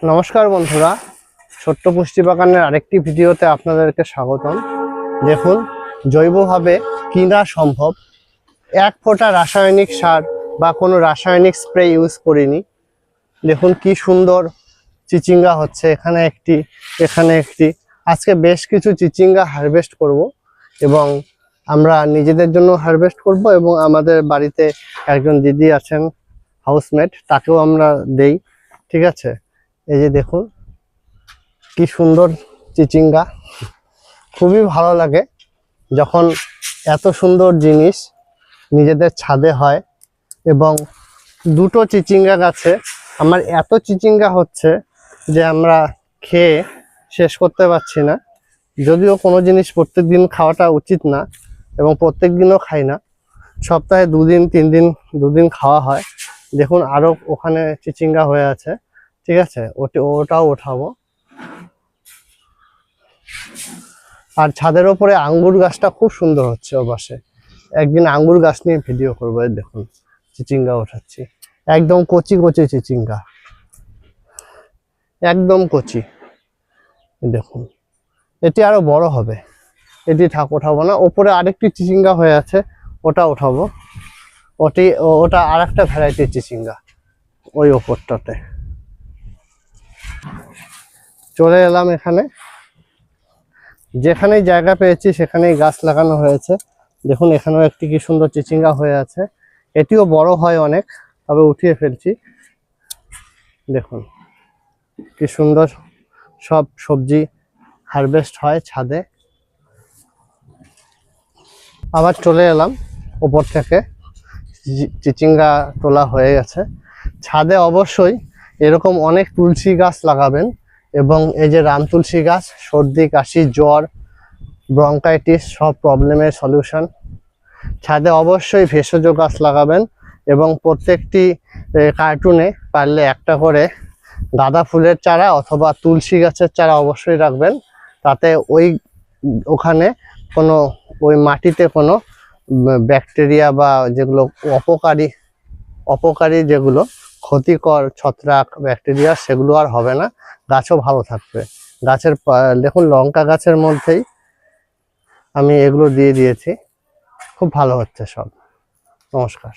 নমস্কার বন্ধুরা, ছোট্ট পুষ্টি বাগানের আরেকটি ভিডিওতে আপনাদেরকে স্বাগতম। দেখুন, জৈবভাবে কিনা সম্ভব, এক ফোঁটা রাসায়নিক সার বা কোনো রাসায়নিক স্প্রে ইউজ করিনি। দেখুন কি সুন্দর চিচিঙ্গা হচ্ছে, এখানে একটি। আজকে বেশ কিছু চিচিঙ্গা হারভেস্ট করব এবং আমরা নিজেদের জন্য হারভেস্ট করব এবং আমাদের বাড়িতে একজন দিদি আছেন হাউসমেট, তাকেও আমরা দেই। ঠিক আছে, এই যে দেখুন কি সুন্দর চিচিঙ্গা। খুবই ভালো লাগে যখন এত সুন্দর জিনিস নিজেদের ছাদে হয়। এবং দুটো চিচিঙ্গা গাছে আমার এত চিচিঙ্গা হচ্ছে যে আমরা খেয়ে শেষ করতে পারছি না। যদিও কোনো জিনিস প্রত্যেক দিন খাওয়াটা উচিত না এবং প্রত্যেক দিনও খাই না, সপ্তাহে 2-3 দিন 2 দিন খাওয়া হয়। দেখুন আরো ওখানে চিচিঙ্গা হয়ে আছে। ঠিক আছে, ওটাও ওঠাবো। আর ছাদের ওপরে আঙ্গুর গাছটা খুব সুন্দর হচ্ছে ও পাশে। একদিন আঙ্গুর গাছ নিয়ে ভিডিও করবো। দেখুন চিচিঙ্গা ওঠাচ্ছি, একদম কচি কচি চিচিঙ্গা, একদম কচি। দেখুন এটি আরো বড় হবে, এটি ওঠাবো না। ওপরে আরেকটি চিচিঙ্গা হয়ে আছে, ওটা ওঠাবো। ওটা আর একটা ভ্যারাইটির চিচিঙ্গা ওই ওপরটাতে। চলে এলাম এখানে, যেখানেই জায়গা পেয়েছি সেখানেই গাছ লাগানো হয়েছে। দেখুন এখানেও একটি কি সুন্দর চিচিঙ্গা হয়ে আছে, এটিও বড় হয় অনেক, তবে উঠিয়ে ফেলছি। দেখুন কি সুন্দর সব সবজি হারভেস্ট হয় ছাদে। আবার চলে এলাম উপর থেকে, চিচিঙ্গা তোলা হয়ে গেছে। ছাদে অবশ্যই এরকম অনেক তুলসী গাছ লাগাবেন এবং এই যে রাম তুলসী গাছ, সর্দি কাশি জ্বর ব্রঙ্কাইটিস সব প্রবলেমের সলিউশন। ছাদে অবশ্যই ভেষজ গাছ লাগাবেন এবং প্রত্যেকটি কার্টুনে পারলে একটা করে গাঁদা ফুলের চারা অথবা তুলসী গাছের চারা অবশ্যই রাখবেন। তাতে ওখানে কোনো ওই মাটিতে কোনো ব্যাকটেরিয়া বা যেগুলো অপকারী যেগুলো ক্ষতিকর ছত্রাক ব্যাকটেরিয়া সেগুলো আর হবে না, গাছও ভালো থাকবে। গাছের দেখুন লঙ্কা গাছের মধ্যেই আমি এগুলো দিয়ে দিয়েছি, খুব ভালো হচ্ছে সব। নমস্কার।